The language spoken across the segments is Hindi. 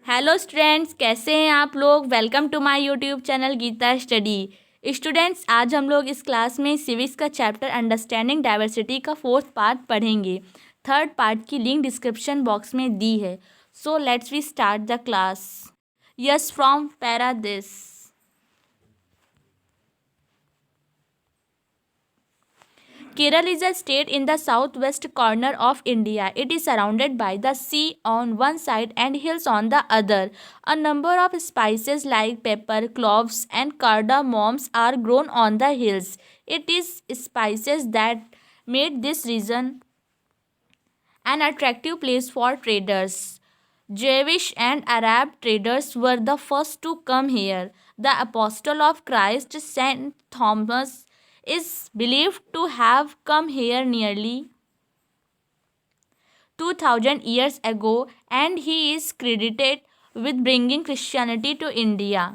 हेलो स्टूडेंट्स, कैसे हैं आप लोग। Welcome to my YouTube channel Geeta study. Students, आज हम लोग इस क्लास में सिविक्स का चैप्टर अंडरस्टैंडिंग डाइवर्सिटी का 4th पार्ट पढ़ेंगे। 3rd पार्ट की लिंक डिस्क्रिप्शन बॉक्स में दी है। So let's we start the class. Yes from para this. Kerala is a state in the southwest corner of India. It is surrounded by the sea on one side and hills on the other. A number of spices like pepper, cloves, and cardamoms are grown on the hills. It is spices that made this region an attractive place for traders. Jewish and Arab traders were the first to come here. The apostle of Christ, Saint Thomas, is believed to have come here nearly 2000 years ago, and he is credited with bringing Christianity to India.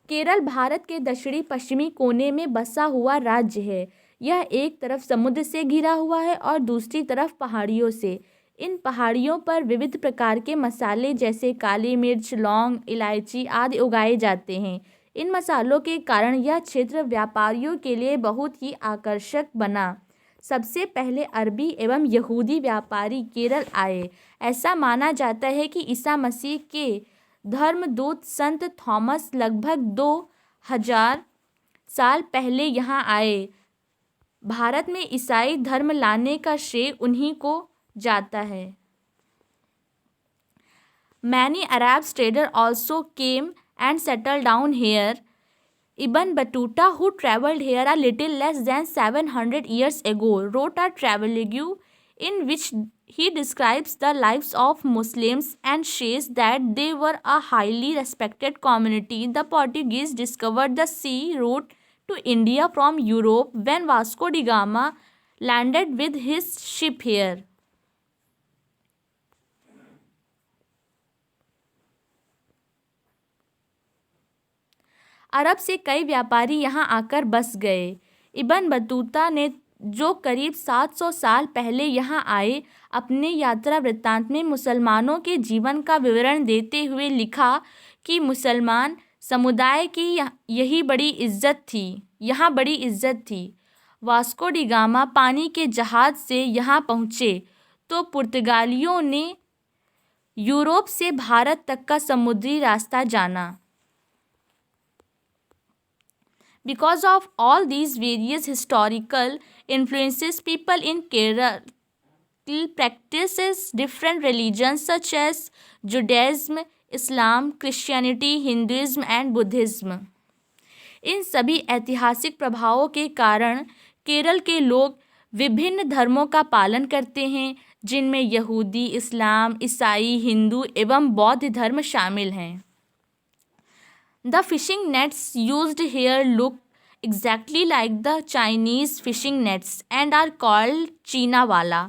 Kerala Bharat के दक्षिणी पश्चिमी कोने में बसा हुआ राज्य है। यह एक तरफ समुद्र से घिरा हुआ है और दूसरी तरफ पहाड़ियों से। इन पहाड़ियों पर विविध प्रकार के मसाले जैसे काली मिर्च, लौंग, इलायची आदि उगाए जाते हैं। इन मसालों के कारण यह क्षेत्र व्यापारियों के लिए बहुत ही आकर्षक बना। सबसे पहले अरबी एवं यहूदी व्यापारी केरल आए। ऐसा माना जाता है कि ईसा मसीह के धर्मदूत संत थॉमस लगभग 2000 साल पहले यहाँ आए। भारत में ईसाई धर्म लाने का श्रेय उन्हीं को जाता है। Many Arab traders also came and settled down here. Ibn Battuta, who traveled here a little less than 700 years ago, wrote a travelogue in which he describes the lives of Muslims and says that they were a highly respected community. The Portuguese discovered the sea route to India from Europe when Vasco da Gama landed with his ship here. अरब से कई व्यापारी यहाँ आकर बस गए। इब्न बतूता ने, जो करीब 700 साल पहले यहाँ आए, अपने यात्रा वृत्तांत में मुसलमानों के जीवन का विवरण देते हुए लिखा कि मुसलमान समुदाय की यहाँ बड़ी इज्जत थी। वास्को डी गामा पानी के जहाज से यहाँ पहुँचे तो पुर्तगालियों ने यूरोप से भारत तक का समुद्री रास्ता जाना। Because of all these various historical influences, people in Kerala practices different religions such as Judaism, Islam, Christianity, Hinduism and Buddhism. इन सभी ऐतिहासिक प्रभावों के कारण केरल के लोग विभिन्न धर्मों का पालन करते हैं, जिनमें यहूदी, इस्लाम, ईसाई, हिंदू एवं बौद्ध धर्म शामिल हैं। The fishing nets used here look exactly like the Chinese fishing nets and are called China-wala.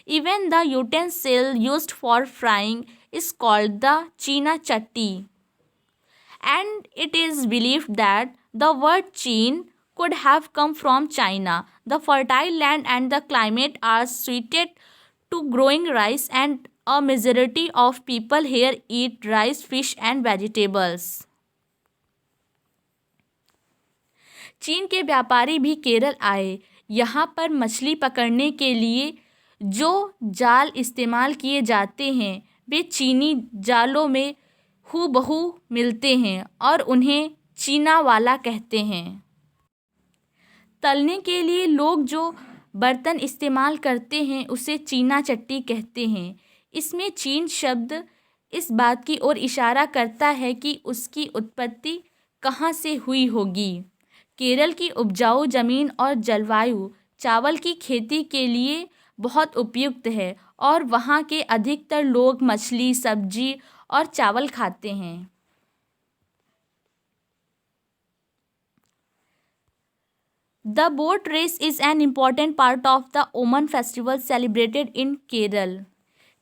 Even the utensil used for frying is called the China chatti. And it is believed that the word Chin could have come from China. The fertile land and the climate are suited to growing rice, and a majority of people here eat rice, fish and vegetables. चीन के व्यापारी भी केरल आए। यहाँ पर मछली पकड़ने के लिए जो जाल इस्तेमाल किए जाते हैं वे चीनी जालों में हूबहू मिलते हैं और उन्हें चीना वाला कहते हैं। तलने के लिए लोग जो बर्तन इस्तेमाल करते हैं उसे चीना चट्टी कहते हैं। इसमें चीन शब्द इस बात की ओर इशारा करता है कि उसकी उत्पत्ति कहाँ से हुई होगी। केरल की उपजाऊ जमीन और जलवायु चावल की खेती के लिए बहुत उपयुक्त है और वहाँ के अधिकतर लोग मछली, सब्जी और चावल खाते हैं। The boat race is an important part of the Oman festival celebrated in Kerala.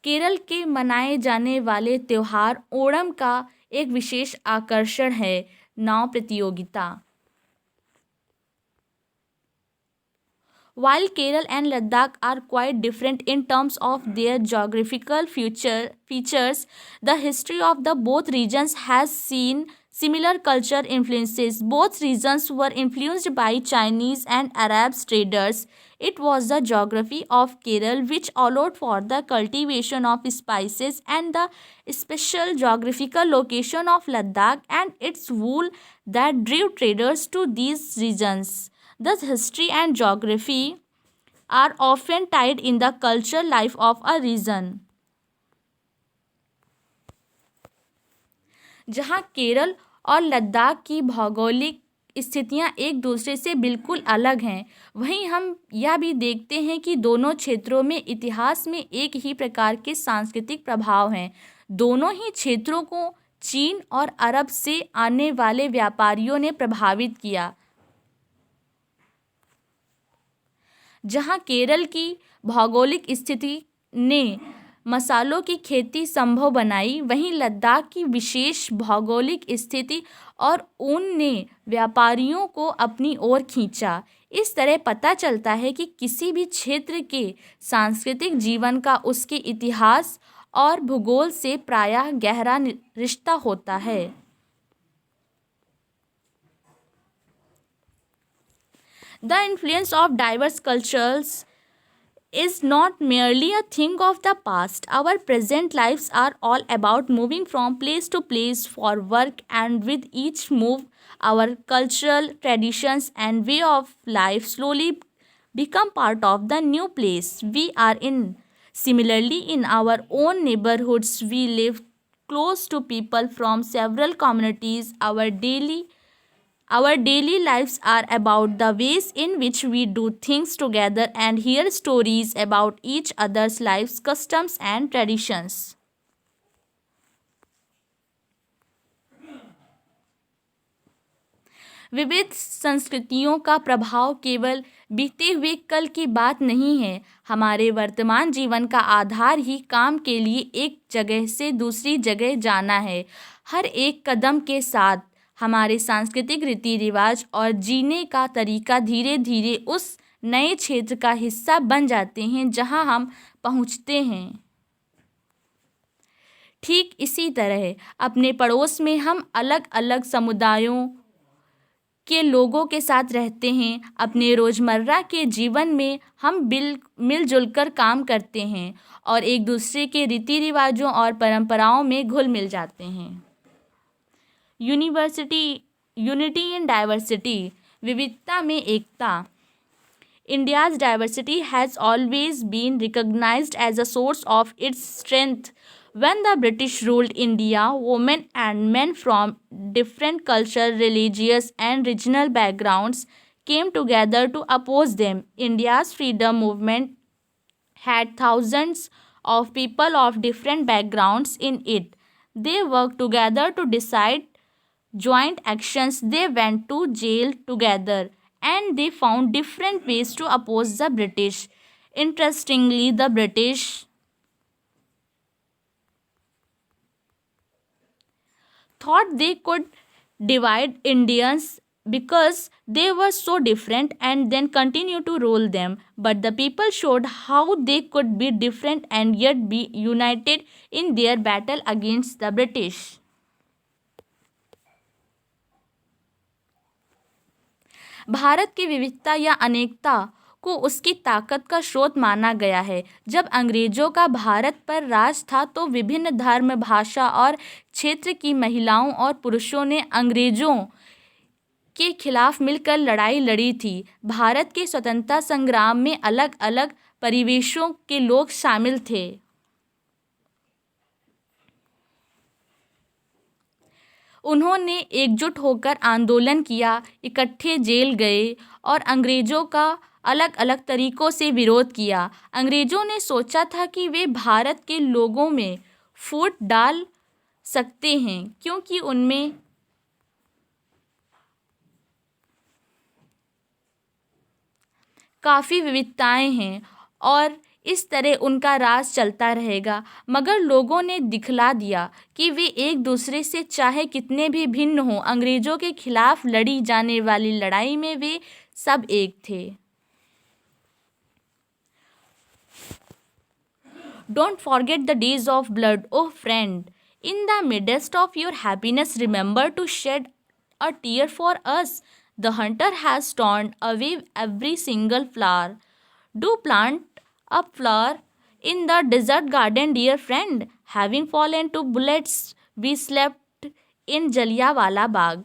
Kerala के मनाए जाने वाले त्यौहार ओणम का एक विशेष आकर्षण है नाव प्रतियोगिता। While Kerala and Ladakh are quite different in terms of their geographical features, the history of the both regions has seen similar culture influences. Both regions were influenced by Chinese and Arab traders. It was the geography of Kerala which allowed for the cultivation of spices, and the special geographical location of Ladakh and its wool that drew traders to these regions. Thus, history and geography are often tied in the cultural life of a region. जहाँ केरल और लद्दाख की भौगोलिक स्थितियाँ एक दूसरे से बिल्कुल अलग हैं, वहीं हम यह भी देखते हैं कि दोनों क्षेत्रों में इतिहास में एक ही प्रकार के सांस्कृतिक प्रभाव हैं। दोनों ही क्षेत्रों को चीन और अरब से आने वाले व्यापारियों ने प्रभावित किया। जहाँ केरल की भौगोलिक स्थिति ने मसालों की खेती संभव बनाई, वहीं लद्दाख की विशेष भौगोलिक स्थिति और ऊन ने व्यापारियों को अपनी ओर खींचा। इस तरह पता चलता है कि किसी भी क्षेत्र के सांस्कृतिक जीवन का उसके इतिहास और भूगोल से प्रायः गहरा रिश्ता होता है। The influence of diverse cultures is not merely a thing of the past. Our present lives are all about moving from place to place for work, and with each move, our cultural traditions and way of life slowly become part of the new place we are in. Similarly, in our own neighborhoods, we live close to people from several communities. Our daily lives are about the ways in which we do things together and hear stories about each other's lives, customs, and traditions. विविध संस्कृतियों का प्रभाव केवल बीते हुए कल की बात नहीं है। हमारे वर्तमान जीवन का आधार ही काम के लिए एक जगह से दूसरी जगह जाना है। हर एक कदम के साथ हमारे सांस्कृतिक रीति रिवाज और जीने का तरीका धीरे धीरे उस नए क्षेत्र का हिस्सा बन जाते हैं जहां हम पहुंचते हैं। ठीक इसी तरह अपने पड़ोस में हम अलग अलग समुदायों के लोगों के साथ रहते हैं। अपने रोज़मर्रा के जीवन में हम मिलजुल कर काम करते हैं और एक दूसरे के रीति रिवाजों और परंपराओं में घुल मिल जाते हैं। यूनिटी इन डाइवर्सिटी, विविधता में एकता। India's diversity has always been recognized as a source of its strength. When the British ruled India, women and men from different cultural, religious, and regional backgrounds came together to oppose them. India's freedom movement had thousands of people of different backgrounds in it. They worked together to decide joint actions, they went to jail together, and they found different ways to oppose the British. Interestingly, the British thought they could divide Indians because they were so different and then continue to rule them. But the people showed how they could be different and yet be united in their battle against the British. Bharat की विविधता या अनेकता को उसकी ताकत का स्रोत माना गया है। जब अंग्रेजों का भारत पर राज था तो विभिन्न धर्म, भाषा और क्षेत्र की महिलाओं और पुरुषों ने अंग्रेजों के खिलाफ मिलकर लड़ाई लड़ी थी। भारत के स्वतंत्रता संग्राम में अलग अलग परिवेशों के लोग शामिल थे। उन्होंने एकजुट होकर आंदोलन किया, इकट्ठे जेल गए और अंग्रेजों का अलग अलग तरीकों से विरोध किया। अंग्रेजों ने सोचा था कि वे भारत के लोगों में फूट डाल सकते हैं क्योंकि उनमें काफ़ी विविधताएं हैं और इस तरह उनका राज चलता रहेगा। मगर लोगों ने दिखला दिया कि वे एक दूसरे से चाहे कितने भी भिन्न हों, अंग्रेज़ों के खिलाफ लड़ी जाने वाली लड़ाई में वे सब एक थे। Don't forget the days of blood, oh friend. In the midst of your happiness, remember to shed a tear for us. The hunter has torn away every single flower. Do plant a flower in the desert garden, dear friend. Having fallen to bullets, we slept in Jallianwala Bagh.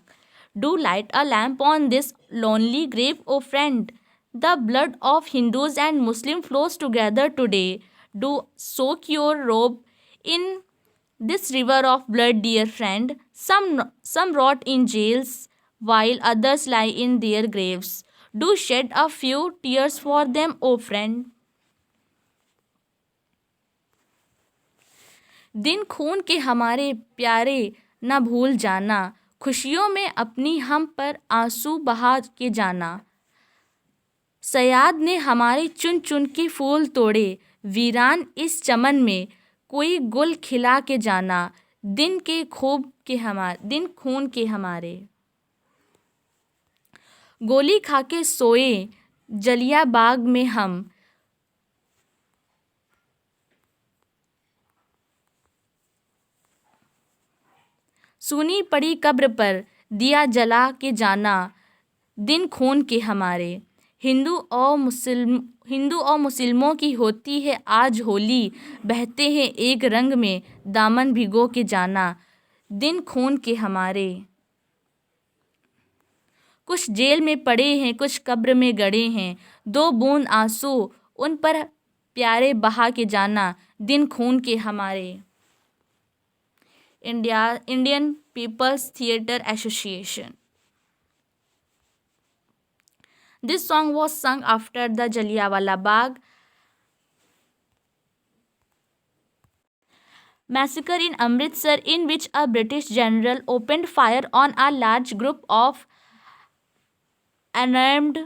Do light a lamp on this lonely grave, O friend. The blood of Hindus and Muslims flows together today. Do soak your robe in this river of blood, dear friend. Some rot in jails, while others lie in their graves. Do shed a few tears for them, O friend. दिन खून के हमारे प्यारे न भूल जाना, खुशियों में अपनी हम पर आंसू बहा के जाना। सयाद ने हमारे चुन चुन के फूल तोड़े, वीरान इस चमन में कोई गुल खिला के जाना। दिन खून के हमारे गोली खा के सोए जलिया बाग में हम। सुनी पड़ी कब्र पर दिया जला के जाना। दिन खून के हमारे हिंदू और मुस्लिमों की होती है आज होली, बहते हैं एक रंग में दामन भिगो के जाना। दिन खून के हमारे कुछ जेल में पड़े हैं, कुछ कब्र में गड़े हैं, दो बूंद आंसू उन पर प्यारे बहा के जाना। दिन खून के हमारे। Indian People's Theatre Association. This song was sung after the Jallianwala Bagh massacre in Amritsar, in which a British general opened fire on a large group of unarmed,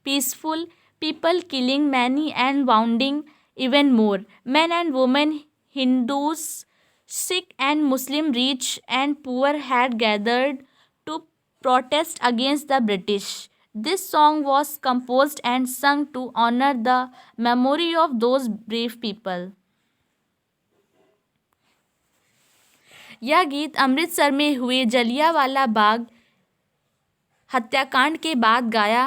peaceful people, killing many and wounding even more. Men and women, Hindus, Sikh and Muslim, rich and poor had gathered to protest against the British. This song was composed and sung to honor the memory of those brave people. यह गीत अमृतसर में हुए जलियांवाला बाग हत्याकांड के बाद गाया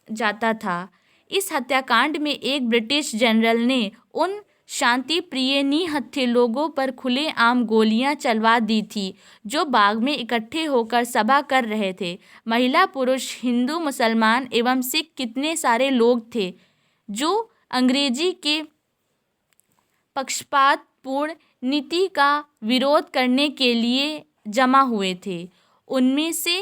जाता था। इस हत्याकांड में एक ब्रिटिश जनरल ने उन शांति प्रिय निहत्थे लोगों पर खुलेआम गोलियां चलवा दी थी जो बाग में इकट्ठे होकर सभा कर रहे थे। महिला, पुरुष, हिंदू, मुसलमान एवं सिख कितने सारे लोग थे जो अंग्रेजी के पक्षपातपूर्ण नीति का विरोध करने के लिए जमा हुए थे। उनमें से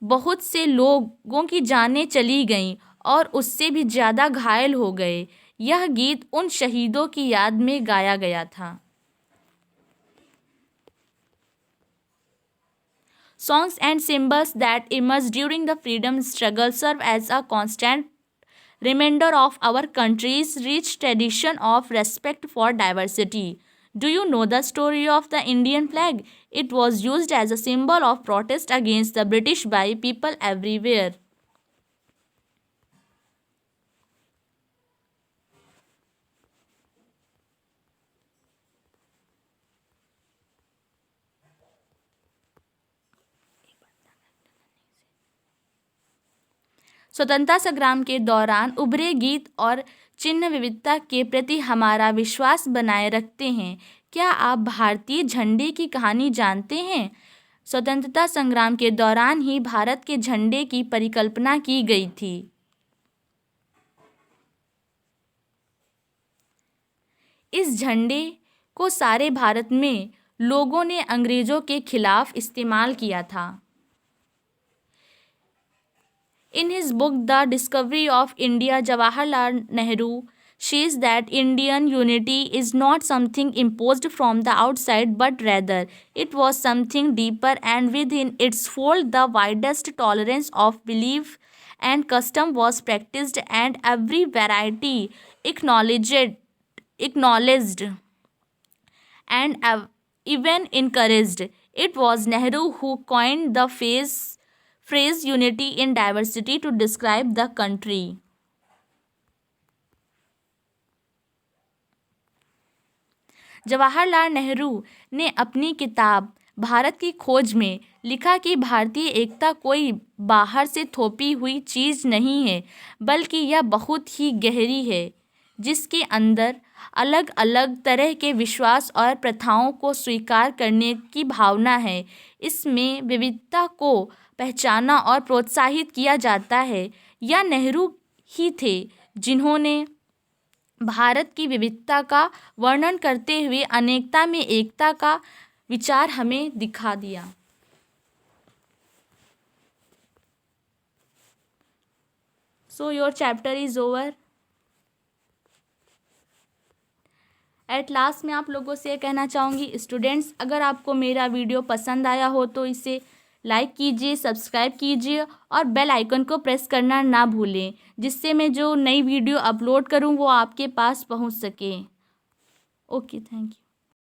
बहुत से लोगों की जानें चली गईं और उससे भी ज़्यादा घायल हो गए। यह गीत उन शहीदों की याद में गाया गया था। Songs and symbols that emerged during the freedom struggle serve as a constant reminder of our country's rich tradition of respect for diversity. Do you know the story of the Indian flag? It was used as a symbol of protest against the British by people everywhere. स्वतंत्रता संग्राम के दौरान उभरे गीत और चिन्ह विविधता के प्रति हमारा विश्वास बनाए रखते हैं। क्या आप भारतीय झंडे की कहानी जानते हैं? स्वतंत्रता संग्राम के दौरान ही भारत के झंडे की परिकल्पना की गई थी। इस झंडे को सारे भारत में लोगों ने अंग्रेजों के खिलाफ इस्तेमाल किया था। In his book, The Discovery of India, Jawaharlal Nehru says that Indian unity is not something imposed from the outside, but rather it was something deeper, and within its fold the widest tolerance of belief and custom was practiced, and every variety acknowledged and even encouraged. It was Nehru who coined the phrase unity in diversity to describe the country. Jawaharlal Nehru ने अपनी किताब भारत की खोज में लिखा कि भारतीय एकता कोई बाहर से थोपी हुई चीज़ नहीं है, बल्कि यह बहुत ही गहरी है, जिसके अंदर अलग अलग तरह के विश्वास और प्रथाओं को स्वीकार करने की भावना है। इसमें विविधता को पहचाना और प्रोत्साहित किया जाता है। यह नेहरू ही थे जिन्होंने भारत की विविधता का वर्णन करते हुए अनेकता में एकता का विचार हमें दिखा दिया। So your chapter is over. At last मैं आप लोगों से कहना चाहूँगी स्टूडेंट्स, अगर आपको मेरा वीडियो पसंद आया हो तो इसे लाइक कीजिए, सब्सक्राइब कीजिए और बेल आइकन को प्रेस करना ना भूलें, जिससे मैं जो नई वीडियो अपलोड करूँ वो आपके पास पहुँच सके। Okay, thank you.